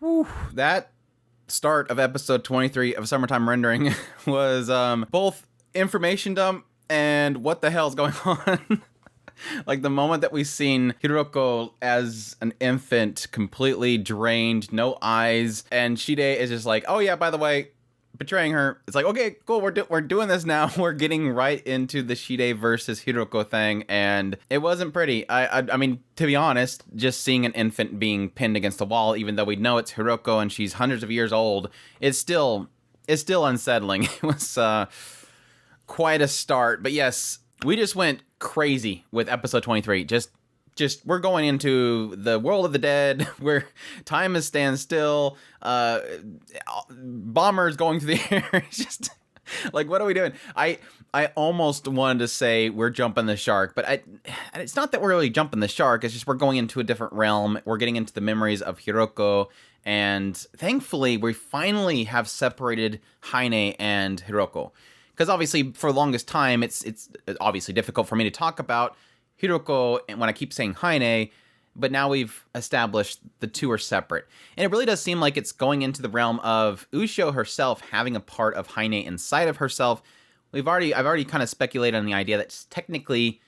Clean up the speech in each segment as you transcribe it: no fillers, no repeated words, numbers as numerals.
Whew, that start of episode 23 of Summertime Rendering was both information dump and what the hell's going on. Like the moment that we seen Hiroko as an infant, completely drained, no eyes, and Shide is just like, oh yeah, by the way, betraying her. It's like, okay, cool, we're doing this now. We're getting right into the Shide versus Hiroko thing, and it wasn't pretty. I mean, to be honest, just seeing an infant being pinned against the wall, even though we know it's Hiroko and she's hundreds of years old, it's still unsettling. It was quite a start, but yes, we just went crazy with episode 23. Just we're going into the world of the dead where time is standstill, bombers going through the air. Just like, what are we doing? I almost wanted to say we're jumping the shark, but it's not that we're really jumping the shark. It's just we're going into a different realm. We're getting into the memories of Hiroko, and thankfully we finally have separated Haine and Hiroko. Because obviously, for the longest time, it's obviously difficult for me to talk about Hiroko when I keep saying Haine, but now we've established the two are separate. And it really does seem like it's going into the realm of Ushio herself having a part of Haine inside of herself. I've already kind of speculated on the idea that technically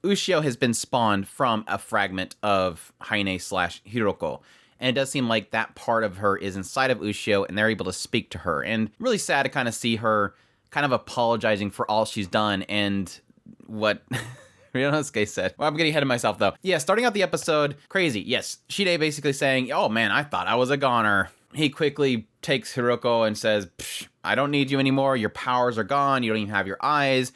Ushio has been spawned from a fragment of Haine/Hiroko. And it does seem like that part of her is inside of Ushio, and they're able to speak to her. And really sad to kind of see her kind of apologizing for all she's done and what Ryunosuke said. Well, I'm getting ahead of myself, though. Yeah, starting out the episode, crazy. Yes, Shide basically saying, oh man, I thought I was a goner. He quickly takes Hiroko and says, I don't need you anymore. Your powers are gone. You don't even have your eyes.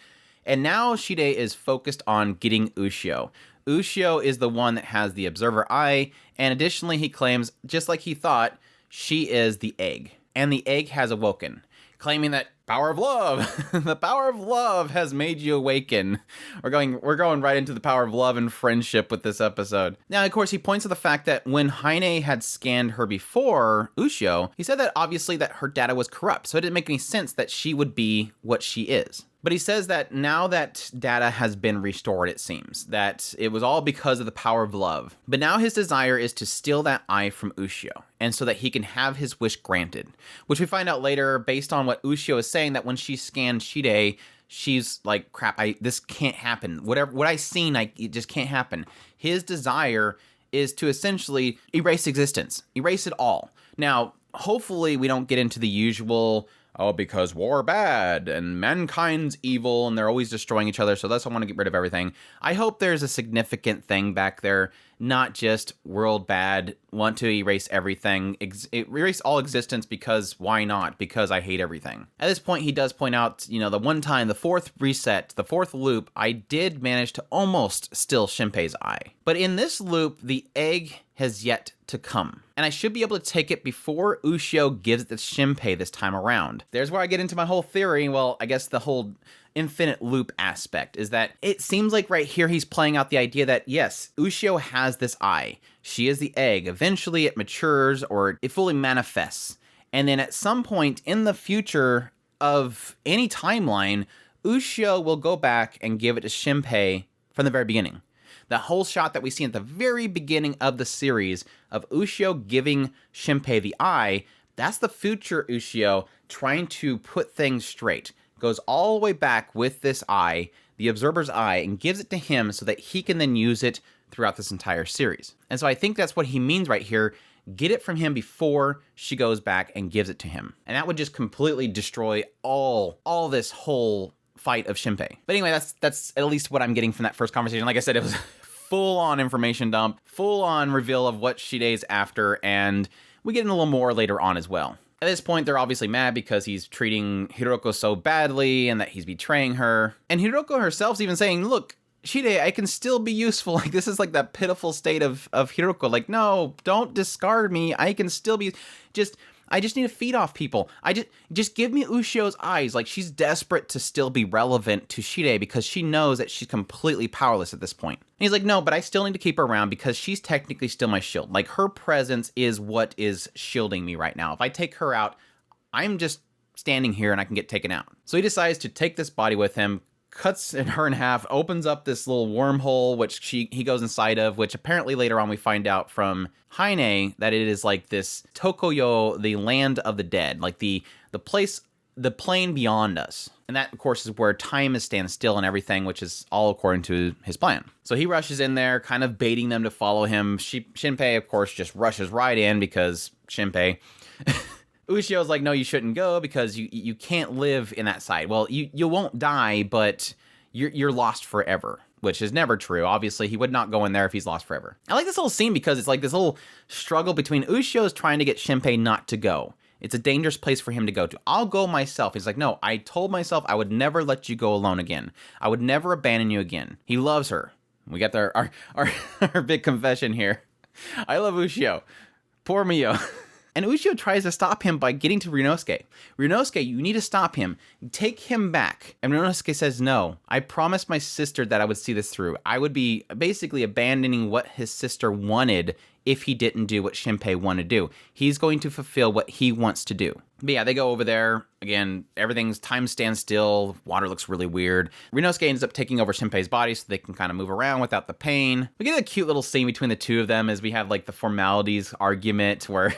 And now Shide is focused on getting Ushio. Ushio is the one that has the observer eye. And additionally, he claims, just like he thought, she is the egg. And the egg has awoken, claiming that power of love, the power of love has made you awaken. We're going right into the power of love and friendship with this episode. Now, of course, he points to the fact that when Haine had scanned her before Ushio, he said that obviously that her data was corrupt, so it didn't make any sense that she would be what she is. But he says that now that data has been restored, it seems, that it was all because of the power of love. But now his desire is to steal that eye from Ushio, and so that he can have his wish granted. Which we find out later, based on what Ushio is saying, that when she scanned Shide, she's like, crap, this can't happen. What I seen, it just can't happen. His desire is to essentially erase existence, erase it all. Now, hopefully we don't get into the usual, oh, because war bad and mankind's evil and they're always destroying each other, so that's why I want to get rid of everything. I hope there's a significant thing back there, not just world bad, want to erase everything, erase all existence because why not? Because I hate everything. At this point, he does point out, the one time, the fourth reset, the fourth loop, I did manage to almost steal Shinpei's eye. But in this loop, the egg has yet to come. And I should be able to take it before Ushio gives it to Shinpei this time around. There's where I get into my whole theory. Well, I guess the whole infinite loop aspect is that it seems like right here he's playing out the idea that yes, Ushio has this eye. She is the egg. Eventually it matures or it fully manifests. And then at some point in the future of any timeline, Ushio will go back and give it to Shinpei from the very beginning. The whole shot that we see at the very beginning of the series of Ushio giving Shinpei the eye, that's the future Ushio trying to put things straight. Goes all the way back with this eye, the observer's eye, and gives it to him so that he can then use it throughout this entire series. And so I think that's what he means right here. Get it from him before she goes back and gives it to him. And that would just completely destroy all this whole fight of Shinpei. But anyway, that's at least what I'm getting from that first conversation. Like I said, it was full-on information dump, full-on reveal of what Shide's after, and we get in a little more later on as well. At this point, they're obviously mad because he's treating Hiroko so badly and that he's betraying her. And Hiroko herself's even saying, look, Shide, I can still be useful. Like, this is like that pitiful state of Hiroko. Like, no, don't discard me. I can still be I just need to feed off people. Just give me Ushio's eyes. Like, she's desperate to still be relevant to Shide because she knows that she's completely powerless at this point. And he's like, no, but I still need to keep her around because she's technically still my shield. Like, her presence is what is shielding me right now. If I take her out, I'm just standing here and I can get taken out. So he decides to take this body with him, cuts her in half, opens up this little wormhole, which he goes inside of, which apparently later on we find out from Haine that it is like this Tokoyo, the land of the dead, like the place, the plane beyond us. And that, of course, is where time is stand still and everything, which is all according to his plan. So he rushes in there, kind of baiting them to follow him. Shinpei, of course, just rushes right in because Shinpei. Ushio's like, no, you shouldn't go because you can't live in that side. Well, you won't die, but you're lost forever, which is never true. Obviously, he would not go in there if he's lost forever. I like this little scene because it's like this little struggle between Ushio's trying to get Shinpei not to go. It's a dangerous place for him to go to. I'll go myself. He's like, no, I told myself I would never let you go alone again. I would never abandon you again. He loves her. We got our big confession here. I love Ushio. Poor Mio. And Ushio tries to stop him by getting to Ryunosuke. Ryunosuke, you need to stop him. Take him back. And Ryunosuke says, no, I promised my sister that I would see this through. I would be basically abandoning what his sister wanted if he didn't do what Shinpei wanted to do. He's going to fulfill what he wants to do. But yeah, they go over there. Again, everything's time stands still. Water looks really weird. Ryunosuke ends up taking over Shinpei's body so they can kind of move around without the pain. We get a cute little scene between the two of them as we have like the formalities argument where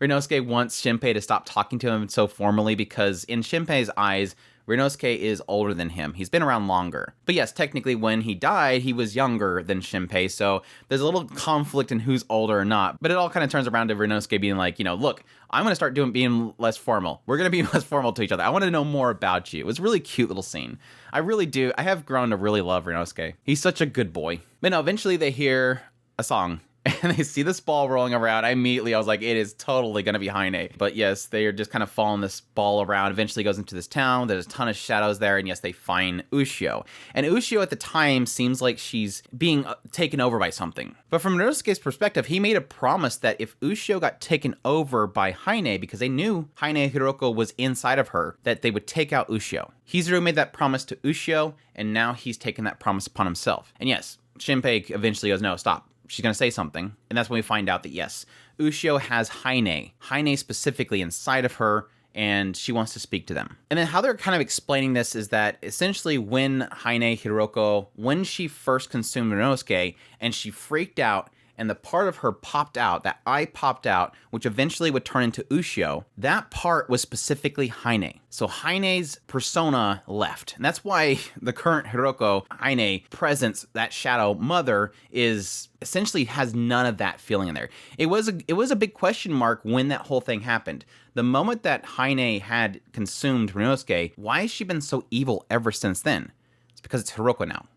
Ryunosuke wants Shinpei to stop talking to him so formally because in Shinpei's eyes, Ryunosuke is older than him. He's been around longer. But yes, technically when he died, he was younger than Shinpei, so there's a little conflict in who's older or not. But it all kind of turns around to Ryunosuke being like, look, I'm going to start being less formal. We're going to be less formal to each other. I want to know more about you. It was a really cute little scene. I really do. I have grown to really love Ryunosuke. He's such a good boy. But no, eventually they hear a song. And they see this ball rolling around. I was like, it is totally going to be Haine. But yes, they are just kind of following this ball around. Eventually goes into this town. There's a ton of shadows there. And yes, they find Ushio. And Ushio at the time seems like she's being taken over by something. But from Ryunosuke's perspective, he made a promise that if Ushio got taken over by Haine, because they knew Haine Hiroko was inside of her, that they would take out Ushio. Hizuru made that promise to Ushio, and now he's taken that promise upon himself. And yes, Shinpei eventually goes, no, stop. She's going to say something, and that's when we find out that, yes, Ushio has Haine specifically inside of her, and she wants to speak to them. And then how they're kind of explaining this is that essentially when Haine Hiroko, when she first consumed Ryunosuke, and she freaked out, and the part of her popped out, that eye popped out, which eventually would turn into Ushio, that part was specifically Haine. So Haine's persona left. And that's why the current Hiroko, Haine, presence, that shadow mother, is essentially has none of that feeling in there. It was a big question mark when that whole thing happened. The moment that Haine had consumed Ryunosuke, why has she been so evil ever since then? It's because it's Hiroko now.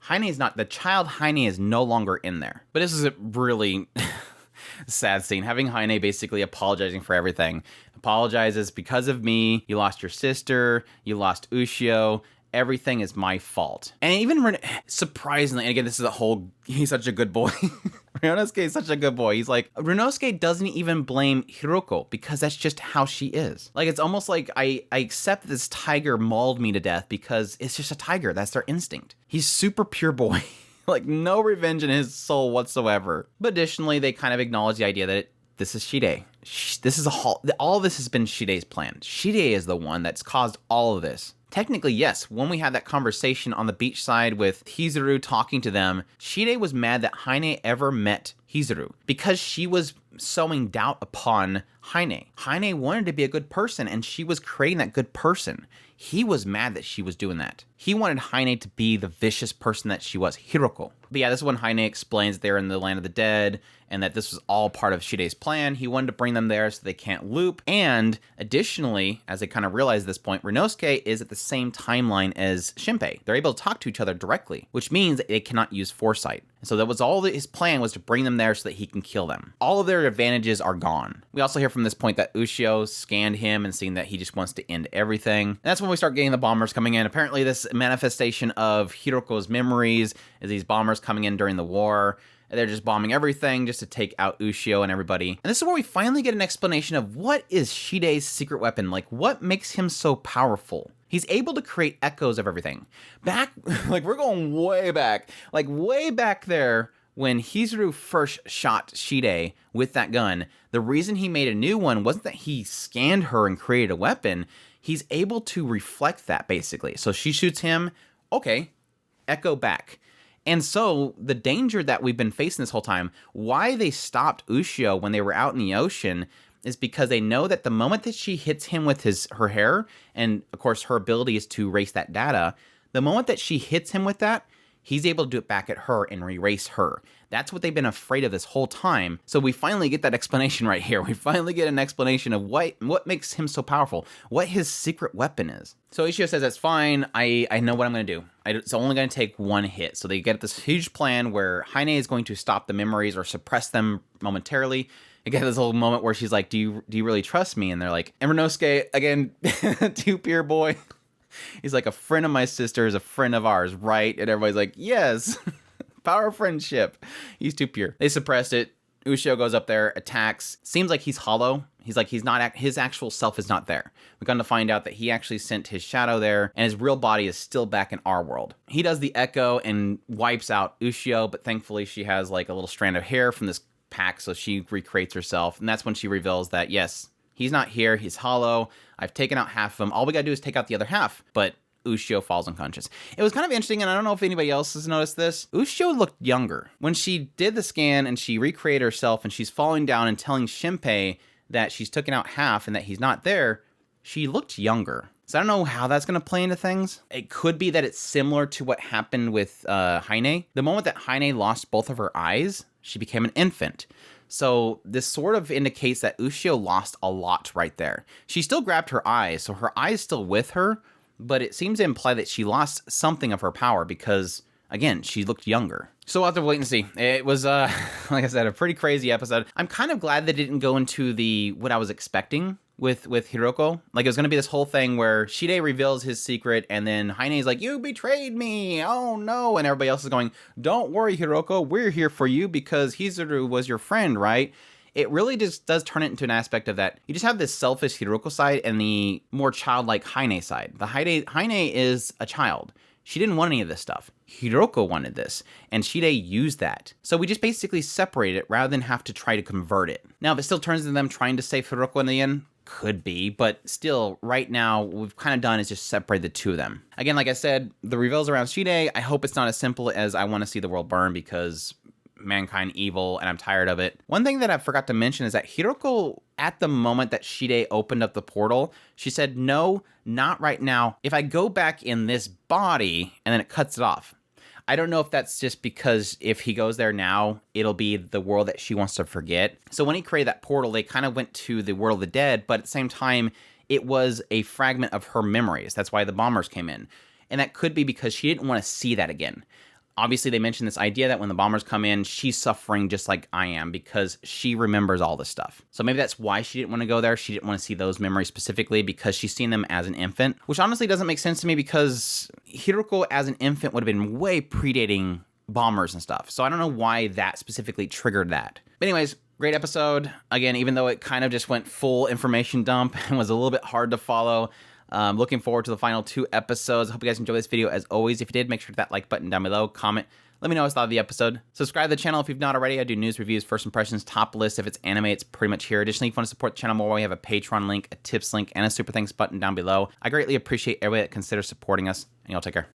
Haine is not, the child Haine is no longer in there. But this is a really sad scene. Having Haine basically apologizing for everything. Apologizes because of me. You lost your sister. You lost Ushio. Everything is my fault. And even surprisingly, and again, this is he's such a good boy. Ryunosuke is such a good boy. He's like, Ryunosuke doesn't even blame Hiroko because that's just how she is. Like, it's almost like I accept this tiger mauled me to death because it's just a tiger. That's their instinct. He's super pure boy. Like, no revenge in his soul whatsoever. But additionally, they kind of acknowledge the idea that this is Shide. This is all this has been Shide's plan. Shide is the one that's caused all of this. Technically, yes, when we had that conversation on the beachside with Hizuru talking to them, Shide was mad that Haine ever met Hizuru because she was sowing doubt upon Haine. Haine wanted to be a good person, and she was creating that good person. He was mad that she was doing that. He wanted Haine to be the vicious person that she was, Hiroko. But yeah, this is when Haine explains they're in the land of the dead, and that this was all part of Shide's plan. He wanted to bring them there so they can't loop. And additionally, as they kind of realize at this point, Ryunosuke is at the same timeline as Shinpei. They're able to talk to each other directly, which means that they cannot use foresight. And so that was all his plan, was to bring them there so that he can kill them. All of their advantages are gone. We also hear from this point that Ushio scanned him and seen that he just wants to end everything. And that's when we start getting the bombers coming in. Apparently this manifestation of Hiroko's memories is these bombers coming in during the war. They're just bombing everything just to take out Ushio and everybody. And this is where we finally get an explanation of what is Shide's secret weapon. Like, what makes him so powerful? He's able to create echoes of everything. Back, like, we're going way back. Like, way back there, when Hizuru first shot Shide with that gun, the reason he made a new one wasn't that he scanned her and created a weapon. He's able to reflect that, basically. So she shoots him, okay, echo back. And so the danger that we've been facing this whole time, why they stopped Ushio when they were out in the ocean, is because they know that the moment that she hits him with her hair, and of course her ability is to erase that data, the moment that she hits him with that, he's able to do it back at her and erase her. That's what they've been afraid of this whole time. So we finally get that explanation right here. We finally get an explanation of what makes him so powerful, what his secret weapon is. So Ishio says, that's fine. I know what I'm going to do. It's only going to take one hit. So they get this huge plan where Haine is going to stop the memories or suppress them momentarily. You get this little moment where she's like, do you really trust me? And they're like, Emernosuke, again, too pure boy. He's like, a friend of my sister is a friend of ours, right? And everybody's like, yes. Power of friendship. He's too pure. They suppressed it. Ushio goes up there, attacks. Seems like he's hollow. He's like, his actual self is not there. We've come to find out that he actually sent his shadow there, and his real body is still back in our world. He does the echo and wipes out Ushio, but thankfully she has like a little strand of hair from this pack, so she recreates herself. And that's when she reveals that, yes, he's not here. He's hollow. I've taken out half of him. All we gotta do is take out the other half. But Ushio falls unconscious. It was kind of interesting, and I don't know if anybody else has noticed this. Ushio looked younger. When she did the scan and she recreated herself and she's falling down and telling Shinpei that she's taken out half and that he's not there, she looked younger. So I don't know how that's going to play into things. It could be that it's similar to what happened with Haine. The moment that Haine lost both of her eyes, she became an infant. So this sort of indicates that Ushio lost a lot right there. She still grabbed her eyes, so her eye's still with her, but it seems to imply that she lost something of her power because, again, she looked younger. So we'll have to wait and see. It was, like I said, a pretty crazy episode. I'm kind of glad they didn't go into what I was expecting with Hiroko. Like, it was going to be this whole thing where Shide reveals his secret, and then Haine's like, you betrayed me, oh no, and everybody else is going, don't worry, Hiroko, we're here for you because Hizuru was your friend, right? It really just does turn it into an aspect of that. You just have this selfish Hiroko side and the more childlike Haine side. The Haine is a child. She didn't want any of this stuff. Hiroko wanted this, and Shide used that. So we just basically separate it rather than have to try to convert it. Now, if it still turns into them trying to save Hiroko in the end, could be, but still, right now, what we've kind of done is just separate the two of them. Again, like I said, the reveals around Shide, I hope it's not as simple as I want to see the world burn because mankind evil and I'm tired of it. One thing that I forgot to mention is that Hiroko, at the moment that Shide opened up the portal, she said, no, not right now. If I go back in this body, and then it cuts it off. I don't know if that's just because if he goes there now, it'll be the world that she wants to forget. So when he created that portal, they kind of went to the world of the dead, but at the same time, it was a fragment of her memories. That's why the bombers came in. And that could be because she didn't want to see that again. Obviously, they mentioned this idea that when the bombers come in, she's suffering just like I am because she remembers all this stuff. So maybe that's why she didn't want to go there. She didn't want to see those memories specifically because she's seen them as an infant, which honestly doesn't make sense to me because Hiroko as an infant would have been way predating bombers and stuff. So I don't know why that specifically triggered that. But anyways, great episode. Again, even though it kind of just went full information dump and was a little bit hard to follow, looking forward to the final 2 episodes. Hope you guys enjoyed this video. As always, if you did, make sure to hit that like button down below, comment, let me know what you thought of the episode. Subscribe to the channel if you've not already. I do news, reviews, first impressions, top list. If it's anime, it's pretty much here. Additionally, if you want to support the channel more, we have a Patreon link, a tips link, and a super thanks button down below. I greatly appreciate everybody that considers supporting us, and y'all take care.